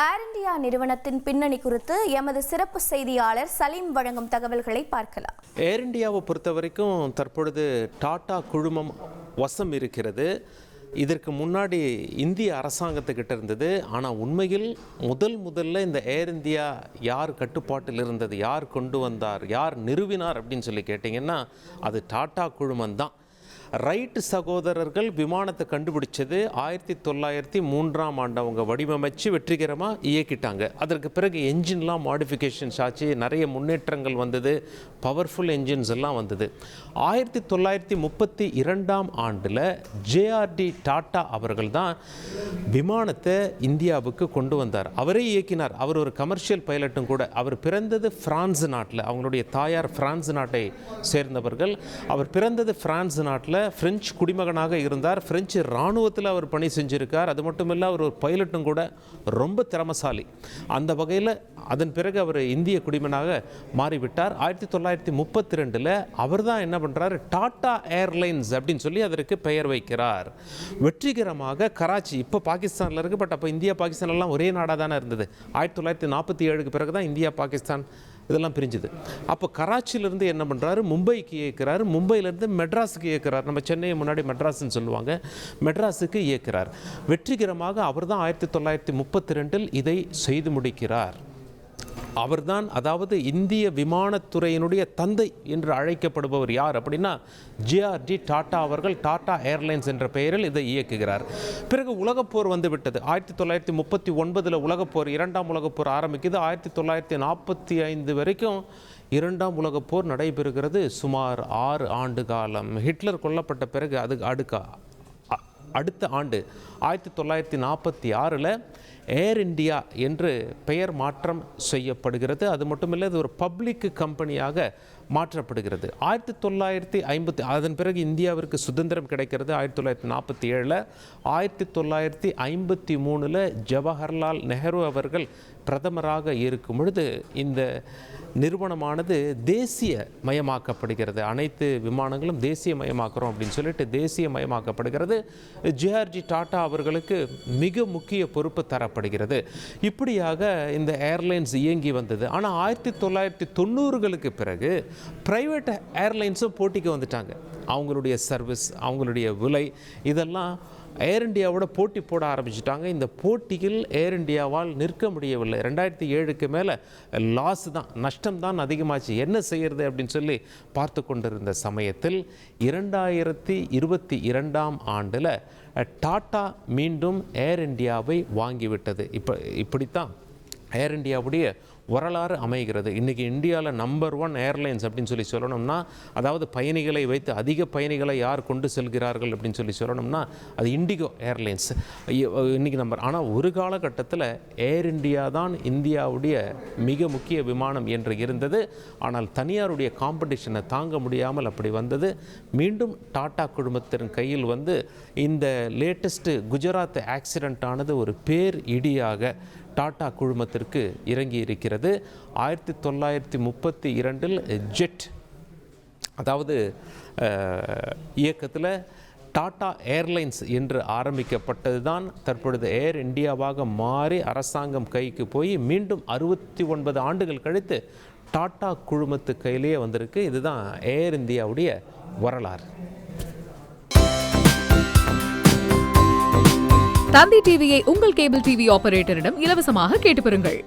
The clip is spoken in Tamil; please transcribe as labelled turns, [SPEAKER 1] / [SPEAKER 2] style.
[SPEAKER 1] ஏர் இந்தியா நிறுவனத்தின் பின்னணி குறித்து எமது சிறப்பு செய்தியாளர் சலீம் வழங்கும் தகவல்களை பார்க்கலாம்.
[SPEAKER 2] ஏர் இந்தியாவை பொறுத்த வரைக்கும் தற்பொழுது டாடா குழுமம் வசம் இருக்கிறது. இதற்கு முன்னாடி இந்திய அரசாங்கத்துக்கிட்ட இருந்தது. ஆனால் உண்மையில் முதல்ல இந்த ஏர் இந்தியா யார் கட்டுப்பாட்டில் இருந்தது, யார் கொண்டு வந்தார், யார் நிறுவினார் அப்படின்னு சொல்லி கேட்டிங்கன்னா அது டாடா குழுமம் தான். ரைட் சகோதரர்கள் விமானத்தை கண்டுபிடிச்சது 1903ஆம் ஆண்டு அவங்க வடிவமைச்சு வெற்றிகரமாக இயக்கிட்டாங்க. அதற்கு பிறகு என்ஜின்லாம் மாடிஃபிகேஷன்ஸ் ஆச்சு, நிறைய முன்னேற்றங்கள் வந்தது, பவர்ஃபுல் என்ஜின்ஸ் எல்லாம் வந்தது. 1932ஆம் ஆண்டில் ஜேஆர்டி டாட்டா அவர்கள் தான் விமானத்தை இந்தியாவுக்கு கொண்டு வந்தார். அவரே இயக்கினார். அவர் ஒரு கமர்ஷியல் பைலட்டும் கூட. அவர் பிறந்தது பிரான்ஸ் நாட்டில். அவங்களுடைய தாயார் பிரான்ஸ் நாட்டை சேர்ந்தவர்கள். அவர் பிறந்தது பிரான்ஸ் நாட்டில். பிரெஞ்சு குடிமகனாக இருந்தார். பிரெஞ்சு இராணுவத்தில் அவர் பணி செஞ்சிருக்கார். அது மட்டும் இல்லை, அவர் ஒரு பைலட்டும் கூட, ரொம்ப திறமசாலி. அந்த வகையில் அதன் பிறகு அவர் இந்திய குடிமகனாக மாறிவிட்டார். 1932 அவர் தான் என்ன பண்ணுறாரு, டாடா ஏர்லைன்ஸ் அப்படின்னு சொல்லி அதற்கு பெயர் வைக்கிறார். வெற்றிகரமாக கராச்சி, இப்போ பாகிஸ்தானில் இருக்குது, பட் அப்போ இந்தியா பாகிஸ்தான் எல்லாம் ஒரே நாடாக தானே இருந்தது. 1947க்கு பிறகு தான் இந்தியா பாகிஸ்தான் இதெல்லாம் பிரிஞ்சுது. அப்போ கராச்சியிலேருந்து என்ன பண்ணுறாரு, மும்பைக்கு இயக்குறாரு. மும்பையிலேருந்து மெட்ராஸுக்கு இயக்குறார். நம்ம சென்னையை முன்னாடி மெட்ராஸ்ன்னு சொல்லுவாங்க, மெட்ராஸுக்கு இயக்குறார். வெற்றிகரமாக அவர் தான் 1932 இதை செய்து முடிக்கிறார். அவர்தான், அதாவது இந்திய விமானத்துறையினுடைய தந்தை என்று அழைக்கப்படுபவர் யார் அப்படின்னா ஜேஆர்டி டாட்டா அவர்கள். டாடா ஏர்லைன்ஸ் என்ற பெயரில் இதை இயக்குகிறார். பிறகு உலகப்போர் வந்துவிட்டது. 1939 உலகப்போர், இரண்டாம் உலகப்போர் ஆரம்பிக்குது. 1945 வரைக்கும் இரண்டாம் உலகப்போர் நடைபெறுகிறது. சுமார் 6 ஆண்டு காலம். ஹிட்லர் கொல்லப்பட்ட பிறகு அடுத்த ஆண்டு 1946 ஏர் இந்தியா என்று பெயர் மாற்றம் செய்யப்படுகிறது. அது மட்டுமில்லை, இது ஒரு பப்ளிக் கம்பெனியாக மாற்றப்படுகிறது. 1950, அதன் பிறகு இந்தியாவிற்கு சுதந்திரம் கிடைக்கிறது 1947. 1953 ஜவஹர்லால் நேரு அவர்கள் பிரதமராக இருக்கும் பொழுது இந்த நிறுவனமானது தேசிய மயமாக்கப்படுகிறது. அனைத்து விமானங்களும் தேசிய மயமாக்குறோம் அப்படின்னு சொல்லிட்டு தேசிய மயமாக்கப்படுகிறது. ஜேஆர்டி டாட்டா அவர்களுக்கு மிக முக்கிய பொறுப்பு தரப்படுகிறது. இப்படியாக இந்த ஏர்லைன்ஸ் இயங்கி வந்தது. ஆனால் 1990களுக்கு பிறகு பிரைவேட் ஏர்லைன்ஸும் போட்டிக்கு வந்துட்டாங்க. அவங்களுடைய சர்வீஸ், அவங்களுடைய விலை, இதெல்லாம் ஏர் இந்தியாவோட போட்டி போட ஆரம்பிச்சிட்டாங்க. இந்த போட்டியில் ஏர் இந்தியாவால் நிற்க முடியவில்லை. 2007க்கு மேலே லாஸ் தான், நஷ்டம்தான் அதிகமாச்சு. என்ன செய்யறது அப்படின்னு சொல்லி பார்த்து கொண்டிருந்த சமயத்தில் 2022ஆம் ஆண்டில் டாட்டா மீண்டும் ஏர் இந்தியாவை வாங்கிவிட்டது. இப்படித்தான் ஏர் இந்தியாவுடைய வரலாறு அமைகிறது. இன்றைக்கி இந்தியாவில் நம்பர் 1 ஏர்லைன்ஸ் அப்படின்னு சொல்லி சொல்லணும்னா, அதாவது பயணிகளை வைத்து அதிக பயணிகளை யார் கொண்டு செல்கிறார்கள் அப்படின்னு சொல்லி சொல்லணும்னா அது இண்டிகோ ஏர்லைன்ஸ் இன்றைக்கி நம்பர். ஆனால் ஒரு காலகட்டத்தில் ஏர் இந்தியா தான் இந்தியாவுடைய மிக முக்கிய விமானம் என்று இருந்தது. ஆனால் தனியாருடைய காம்படிஷனை தாங்க முடியாமல் அப்படி வந்தது. மீண்டும் டாடா குழுமத்தின் கையில் வந்து இந்த லேட்டஸ்ட்டு குஜராத் ஆக்சிடென்ட் ஆனது ஒரு பேர் இடியாக டாடா குழுமத்திற்கு இறங்கி இருக்கிறது. 1932 ஜெட், அதாவது இயக்கத்தில் டாடா ஏர்லைன்ஸ் என்று ஆரம்பிக்கப்பட்டது தான் தற்பொழுது ஏர் இந்தியாவாக மாறி அரசாங்கம் கைக்கு போய் மீண்டும் 69 ஆண்டுகள் கழித்து டாடா குழுமத்து கையிலேயே வந்திருக்கு. இதுதான் ஏர் இந்தியாவுடைய வரலாறு.
[SPEAKER 3] தந்தி டிவியை உங்கள் கேபிள் டிவி ஆபரேட்டரிடம் இலவசமாக கேட்டு பெறுங்கள்.